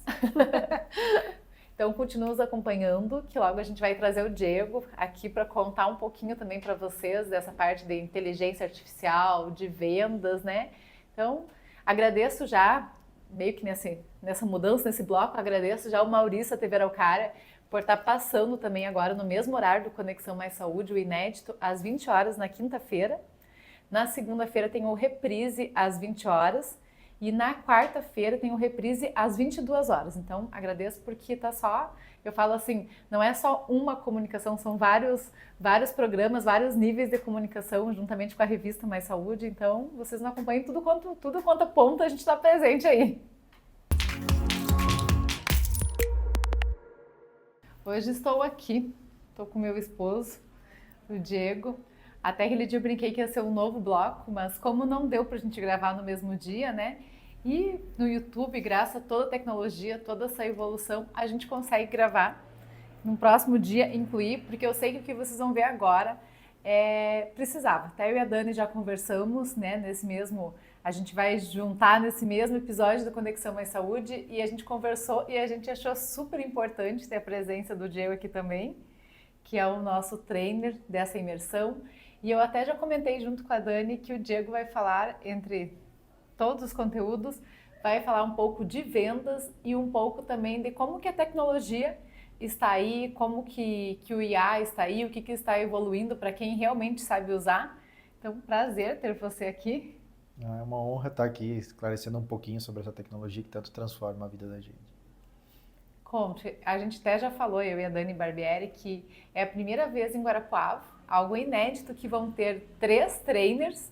Então, continue nos acompanhando, que logo a gente vai trazer o Diego aqui para contar um pouquinho também para vocês dessa parte de inteligência artificial, de vendas, né? Então, agradeço já, meio que nessa mudança, nesse bloco, agradeço já o Maurício, a TV Araucária, por estar passando também agora no mesmo horário do Conexão Mais Saúde, o inédito, às 20 horas na quinta-feira. Na segunda-feira tem o reprise às 20 horas. E na quarta-feira tem o reprise às 22 horas. Então, agradeço porque tá só... Eu falo assim, não é só uma comunicação, são vários programas, vários níveis de comunicação, juntamente com a revista Mais Saúde. Então, vocês não acompanham tudo quanto ponto a gente está presente aí. Hoje estou aqui, estou com meu esposo, o Diego. Até aquele dia eu brinquei que ia ser um novo bloco, mas como não deu pra gente gravar no mesmo dia, né? E no YouTube, graças a toda a tecnologia, toda essa evolução, a gente consegue gravar no próximo dia, incluir, porque eu sei que o que vocês vão ver agora precisava. Até eu e a Dani já conversamos, né? A gente vai juntar nesse mesmo episódio da Conexão Mais Saúde e a gente conversou e a gente achou super importante ter a presença do Diego aqui também, que é o nosso trainer dessa imersão. E eu até já comentei junto com a Dani que o Diego vai falar, entre todos os conteúdos, vai falar um pouco de vendas e um pouco também de como que a tecnologia está aí, como que o IA está aí, o que está evoluindo para quem realmente sabe usar. Então, prazer ter você aqui. É uma honra estar aqui esclarecendo um pouquinho sobre essa tecnologia que tanto transforma a vida da gente. Conte, a gente até já falou, eu e a Dani Barbieri, que é a primeira vez em Guarapuava, algo inédito, que vão ter 3 trainers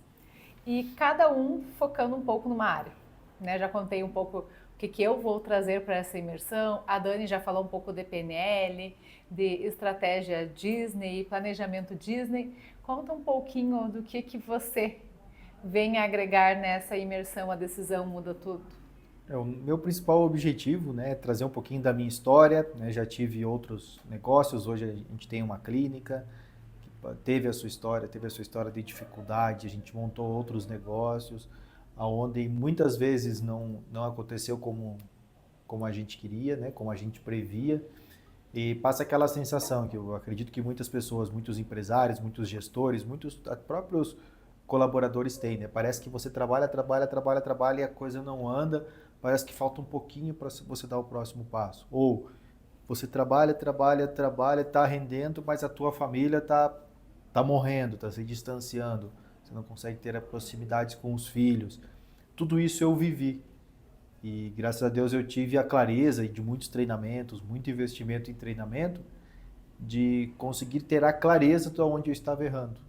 e cada um focando um pouco numa área. Né? Já contei um pouco o que eu vou trazer para essa imersão, a Dani já falou um pouco de PNL, de estratégia Disney, planejamento Disney. Conta um pouquinho do que você vem agregar nessa imersão, a decisão muda tudo. O meu principal objetivo, né, é trazer um pouquinho da minha história, né, já tive outros negócios, hoje a gente tem uma clínica, que teve a sua história de dificuldade, a gente montou outros negócios, onde muitas vezes não aconteceu como a gente queria, né, como a gente previa, e passa aquela sensação que eu acredito que muitas pessoas, muitos empresários, muitos gestores, muitos próprios colaboradores têm, né, parece que você trabalha e a coisa não anda, parece que falta um pouquinho para você dar o próximo passo. Ou você trabalha, está rendendo, mas a tua família está morrendo, está se distanciando. Você não consegue ter a proximidade com os filhos. Tudo isso eu vivi. E graças a Deus eu tive a clareza de muitos treinamentos, muito investimento em treinamento, de conseguir ter a clareza de onde eu estava errando.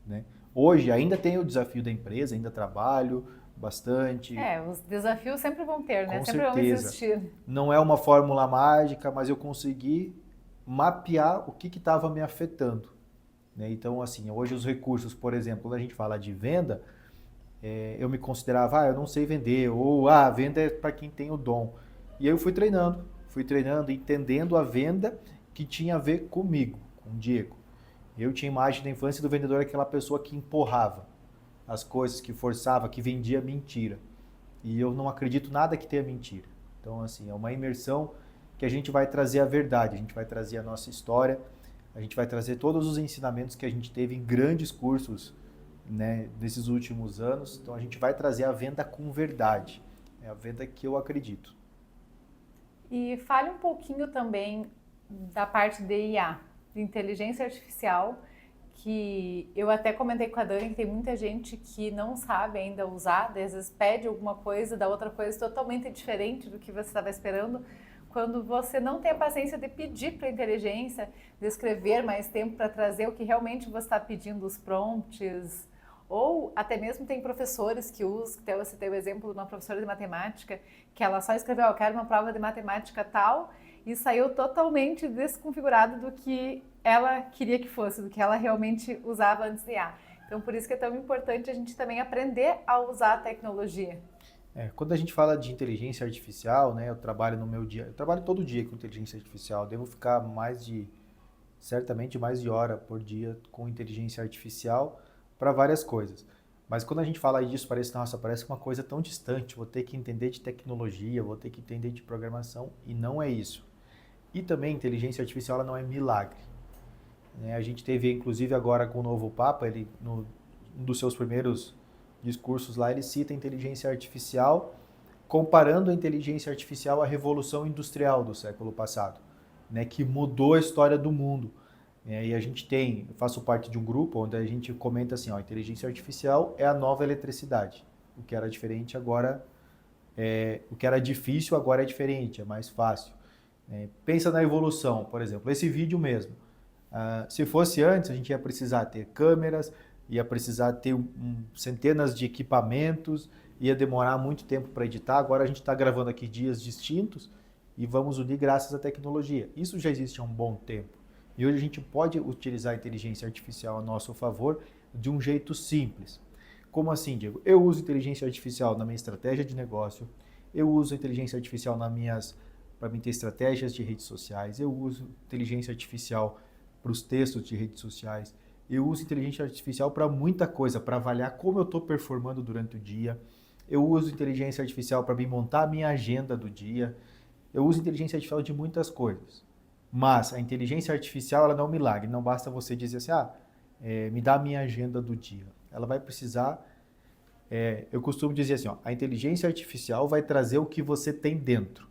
Né? Hoje ainda tenho o desafio da empresa, ainda trabalho bastante. Os desafios sempre vão ter, né? Com sempre vão certeza. existir. Não é uma fórmula mágica, mas eu consegui mapear o que estava me afetando. Né? Então, assim, hoje os recursos, por exemplo, quando a gente fala de venda, eu me considerava, eu não sei vender, ou a venda é para quem tem o dom. E aí eu fui treinando, entendendo a venda que tinha a ver comigo, com o Diego. Eu tinha a imagem da infância do vendedor, aquela pessoa que empurrava as coisas, que forçava, que vendia mentira. E eu não acredito nada que tenha mentira. Então, assim, é uma imersão que a gente vai trazer a verdade, a gente vai trazer a nossa história, a gente vai trazer todos os ensinamentos que a gente teve em grandes cursos, né, nesses últimos anos. Então, a gente vai trazer a venda com verdade. É a venda que eu acredito. E fale um pouquinho também da parte de IA, de inteligência artificial, que eu até comentei com a Dani que tem muita gente que não sabe ainda usar, às vezes pede alguma coisa, da outra coisa totalmente diferente do que você estava esperando, quando você não tem a paciência de pedir para a inteligência, de escrever mais tempo para trazer o que realmente você está pedindo, os prompts, ou até mesmo tem professores que usam, você tem o exemplo de uma professora de matemática, que ela só escreveu, eu quero uma prova de matemática tal, e saiu totalmente desconfigurado do que ela queria que fosse, do que ela realmente usava antes de IA. Então, por isso que é tão importante a gente também aprender a usar a tecnologia. Quando a gente fala de inteligência artificial, né, eu trabalho no meu dia, eu trabalho todo dia com inteligência artificial, devo ficar certamente mais de hora por dia com inteligência artificial para várias coisas. Mas quando a gente fala disso, parece uma coisa tão distante, vou ter que entender de tecnologia, vou ter que entender de programação, e não é isso. E também, inteligência artificial ela não é milagre. A gente teve, inclusive, agora com o novo Papa, um dos seus primeiros discursos lá, ele cita a inteligência artificial, comparando a inteligência artificial à revolução industrial do século passado, né, que mudou a história do mundo. E eu faço parte de um grupo onde a gente comenta assim, a inteligência artificial é a nova eletricidade. O que era diferente agora, o que era difícil agora é diferente, é mais fácil. Pensa na evolução, por exemplo, esse vídeo mesmo. Se fosse antes, a gente ia precisar ter câmeras, ia precisar ter centenas de equipamentos, ia demorar muito tempo para editar. Agora a gente está gravando aqui dias distintos e vamos unir graças à tecnologia. Isso já existe há um bom tempo. E hoje a gente pode utilizar a inteligência artificial a nosso favor de um jeito simples. Como assim, Diego? Eu uso inteligência artificial na minha estratégia de negócio, eu uso inteligência artificial para mim ter estratégias de redes sociais, eu uso inteligência artificial para os textos de redes sociais, eu uso inteligência artificial para muita coisa, para avaliar como eu estou performando durante o dia, eu uso inteligência artificial para me montar a minha agenda do dia, eu uso inteligência artificial de muitas coisas. Mas a inteligência artificial ela não é um milagre, não basta você dizer assim, me dá a minha agenda do dia. Ela vai precisar, eu costumo dizer assim, a inteligência artificial vai trazer o que você tem dentro.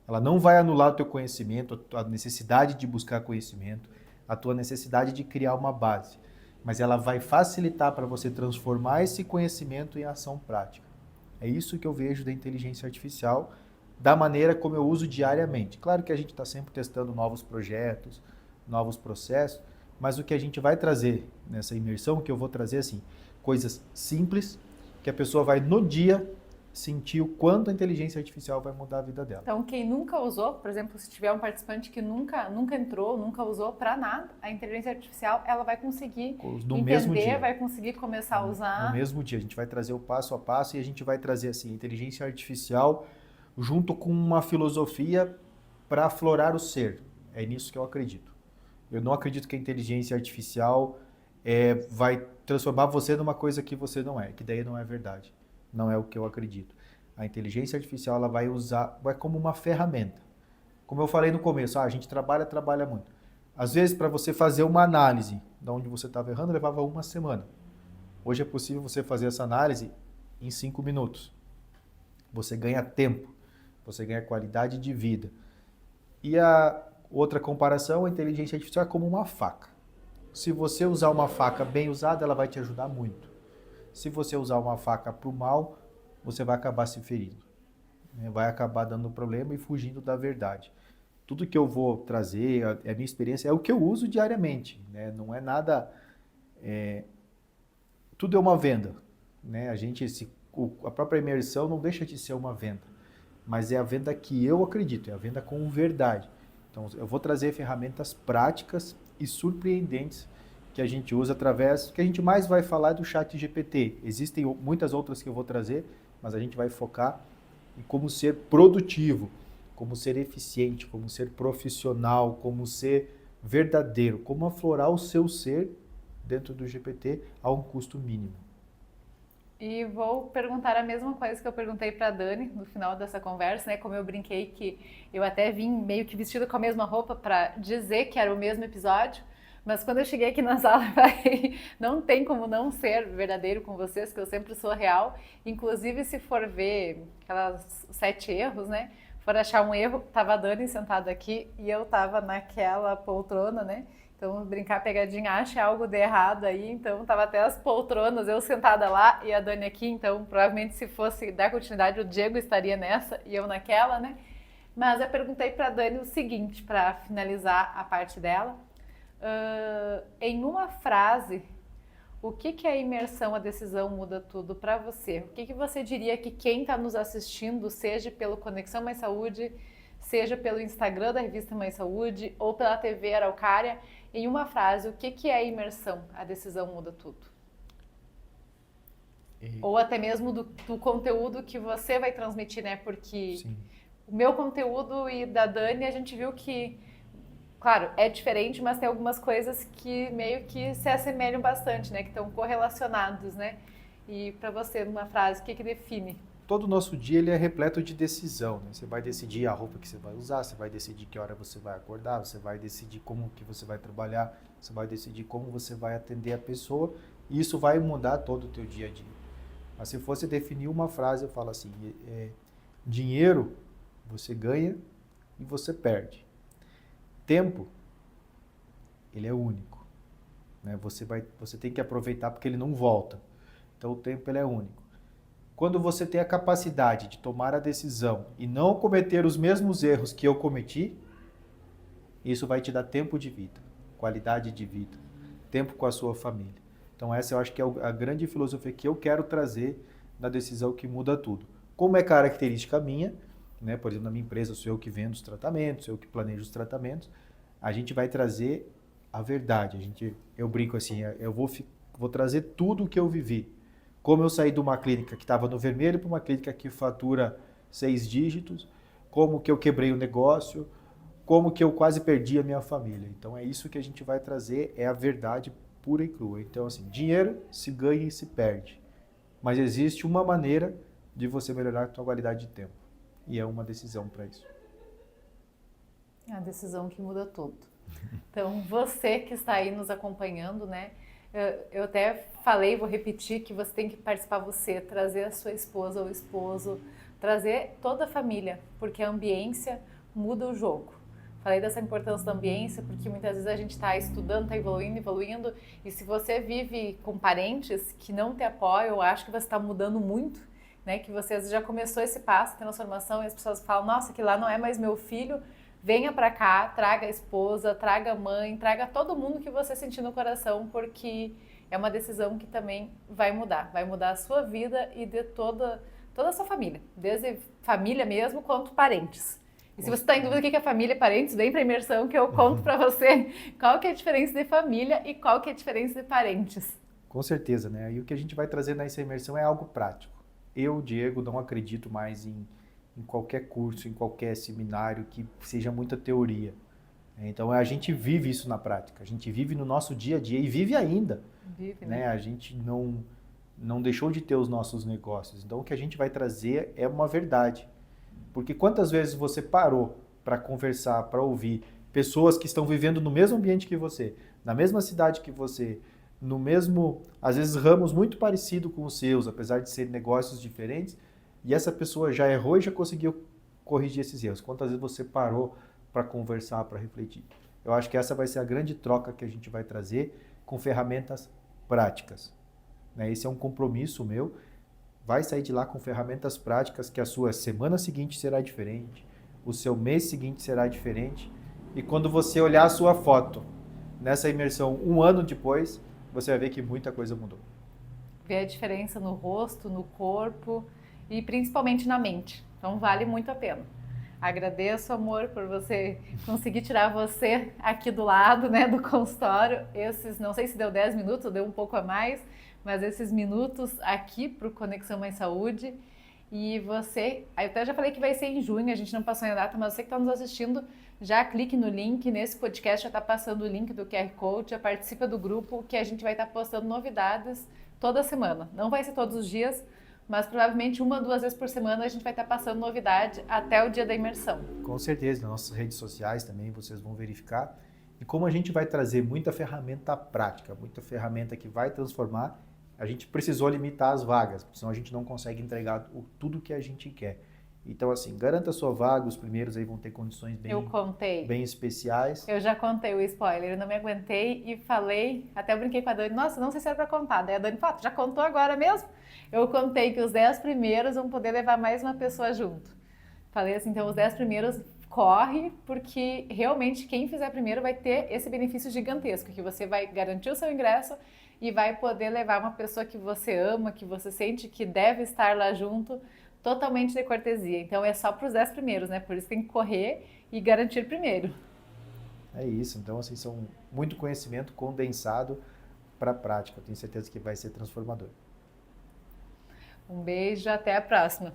Ela não vai anular o teu conhecimento, a necessidade de buscar conhecimento, a tua necessidade de criar uma base. Mas ela vai facilitar para você transformar esse conhecimento em ação prática. É isso que eu vejo da inteligência artificial, da maneira como eu uso diariamente. Claro que a gente está sempre testando novos projetos, novos processos, mas o que a gente vai trazer nessa imersão, que eu vou trazer assim, coisas simples, que a pessoa vai no dia sentir o quanto a inteligência artificial vai mudar a vida dela. Então, quem nunca usou, por exemplo, se tiver um participante que nunca entrou, nunca usou para nada, a inteligência artificial, ela vai conseguir entender, vai conseguir começar a usar. No mesmo dia, a gente vai trazer o passo a passo e a gente vai trazer assim, inteligência artificial junto com uma filosofia para aflorar o ser. É nisso que eu acredito. Eu não acredito que a inteligência artificial vai transformar você numa coisa que você não é, que daí não é verdade. Não é o que eu acredito. A inteligência artificial ela vai como uma ferramenta. Como eu falei no começo, a gente trabalha muito. Às vezes, para você fazer uma análise de onde você estava errando, levava uma semana. Hoje é possível você fazer essa análise em 5 minutos. Você ganha tempo. Você ganha qualidade de vida. E a outra comparação, a inteligência artificial é como uma faca. Se você usar uma faca bem usada, ela vai te ajudar muito. Se você usar uma faca para o mal, você vai acabar se ferindo. Vai acabar dando problema e fugindo da verdade. Tudo que eu vou trazer, a minha experiência, é o que eu uso diariamente. Não é nada... tudo é uma venda. A própria imersão não deixa de ser uma venda. Mas é a venda que eu acredito, é a venda com verdade. Então, eu vou trazer ferramentas práticas e surpreendentes que a gente usa que a gente mais vai falar do ChatGPT. Existem muitas outras que eu vou trazer, mas a gente vai focar em como ser produtivo, como ser eficiente, como ser profissional, como ser verdadeiro, como aflorar o seu ser dentro do GPT a um custo mínimo. E vou perguntar a mesma coisa que eu perguntei para a Dani no final dessa conversa, Como eu brinquei que eu até vim meio que vestida com a mesma roupa para dizer que era o mesmo episódio, mas quando eu cheguei aqui na sala, não tem como não ser verdadeiro com vocês, que eu sempre sou real. Inclusive, se for ver aquelas 7 erros, for achar um erro, tava a Dani sentada aqui e eu tava naquela poltrona, Então, brincar pegadinha, acha algo de errado aí, então tava até as poltronas, eu sentada lá e a Dani aqui, então provavelmente se fosse dar continuidade o Diego estaria nessa e eu naquela, Mas eu perguntei para a Dani o seguinte, para finalizar a parte dela, em uma frase, o que é a imersão, a decisão muda tudo para você? O que você diria que quem está nos assistindo, seja pelo Conexão Mais Saúde, seja pelo Instagram da revista Mais Saúde ou pela TV Araucária, em uma frase, o que é a imersão, a decisão muda tudo? Ou até mesmo do conteúdo que você vai transmitir, né? Porque Sim. o meu conteúdo e da Dani, a gente viu que, claro, é diferente, mas tem algumas coisas que meio que se assemelham bastante, né? Que estão correlacionados, né? E para você, uma frase, o que define? Todo o nosso dia ele é repleto de decisão, né? Você vai decidir a roupa que você vai usar, você vai decidir que hora você vai acordar, você vai decidir como que você vai trabalhar, você vai decidir como você vai atender a pessoa, e isso vai mudar todo o teu dia a dia. Mas se fosse definir uma frase, eu falo assim, dinheiro você ganha e você perde. Tempo, ele é único, né? Você tem que aproveitar porque ele não volta. Então o tempo ele é único. Quando você tem a capacidade de tomar a decisão e não cometer os mesmos erros que eu cometi, isso vai te dar tempo de vida, qualidade de vida, tempo com a sua família. Então essa eu acho que é a grande filosofia que eu quero trazer na decisão que muda tudo. Como é característica minha, né? Por exemplo, na minha empresa sou eu que vendo os tratamentos, sou eu que planejo os tratamentos, a gente vai trazer a verdade. Eu brinco assim, eu vou trazer tudo o que eu vivi. Como eu saí de uma clínica que estava no vermelho para uma clínica que fatura 6 dígitos, como que eu quebrei o negócio, como que eu quase perdi a minha família. Então é isso que a gente vai trazer, é a verdade pura e crua. Então assim, dinheiro se ganha e se perde. Mas existe uma maneira de você melhorar a sua qualidade de tempo. E é uma decisão para isso. É a decisão que muda tudo. Então, você que está aí nos acompanhando, né? Eu até falei, vou repetir, que você tem que participar você, trazer a sua esposa ou esposo, trazer toda a família, porque a ambiência muda o jogo. Falei dessa importância da ambiência, porque muitas vezes a gente está estudando, está evoluindo, e se você vive com parentes que não te apoiam, eu acho que você está mudando muito, né? Que você às vezes já começou esse passo de transformação e as pessoas falam, nossa, que lá não é mais meu filho, venha para cá, traga a esposa, traga a mãe, traga todo mundo que você sentir no coração, porque é uma decisão que também vai mudar a sua vida e de toda a sua família, desde família mesmo quanto parentes. E se você está em dúvida do que é família e parentes, vem para a imersão que eu conto para você qual que é a diferença de família e qual que é a diferença de parentes. Com certeza, né? E o que a gente vai trazer nessa imersão é algo prático. Eu, Diego, não acredito mais em qualquer curso, em qualquer seminário que seja muita teoria. Então a gente vive isso na prática, a gente vive no nosso dia a dia e vive ainda. Vive, né? A gente não deixou de ter os nossos negócios. Então o que a gente vai trazer é uma verdade. Porque quantas vezes você parou para conversar, para ouvir pessoas que estão vivendo no mesmo ambiente que você, na mesma cidade que você, no mesmo, às vezes, ramos muito parecidos com os seus, apesar de serem negócios diferentes, e essa pessoa já errou e já conseguiu corrigir esses erros. Quantas vezes você parou para conversar, para refletir? Eu acho que essa vai ser a grande troca que a gente vai trazer com ferramentas práticas. Né? Esse é um compromisso meu. Vai sair de lá com ferramentas práticas que a sua semana seguinte será diferente, o seu mês seguinte será diferente. E quando você olhar a sua foto nessa imersão 1 ano depois, você vai ver que muita coisa mudou. Ver a diferença no rosto, no corpo e principalmente na mente. Então vale muito a pena. Agradeço, amor, por você conseguir tirar você aqui do lado, né, do consultório. Esses, não sei se deu 10 minutos, deu um pouco a mais, mas esses minutos aqui para o Conexão Mais Saúde. E você, eu até já falei que vai ser em junho, a gente não passou a data, mas você que está nos assistindo, já clique no link, nesse podcast já está passando o link do QR Code, já participa do grupo, que a gente vai estar postando novidades toda semana. Não vai ser todos os dias, mas provavelmente 1 ou 2 vezes por semana a gente vai estar passando novidade até o dia da imersão. Com certeza, nas nossas redes sociais também vocês vão verificar. E como a gente vai trazer muita ferramenta prática, muita ferramenta que vai transformar, a gente precisou limitar as vagas, porque senão a gente não consegue entregar tudo que a gente quer. Então, assim, garanta a sua vaga, os primeiros aí vão ter condições bem especiais. Eu já contei o spoiler, eu não me aguentei e falei, até brinquei com a Dani, nossa, não sei se era pra contar. Daí a Dani falou, já contou agora mesmo? Eu contei que os 10 primeiros vão poder levar mais uma pessoa junto. Falei assim, então os 10 primeiros corre, porque realmente quem fizer primeiro vai ter esse benefício gigantesco, que você vai garantir o seu ingresso e vai poder levar uma pessoa que você ama, que você sente que deve estar lá junto, totalmente de cortesia. Então é só para os 10 primeiros, né? Por isso tem que correr e garantir primeiro. É isso. Então, assim, são muito conhecimento condensado para a prática. Eu tenho certeza que vai ser transformador. Um beijo, até a próxima.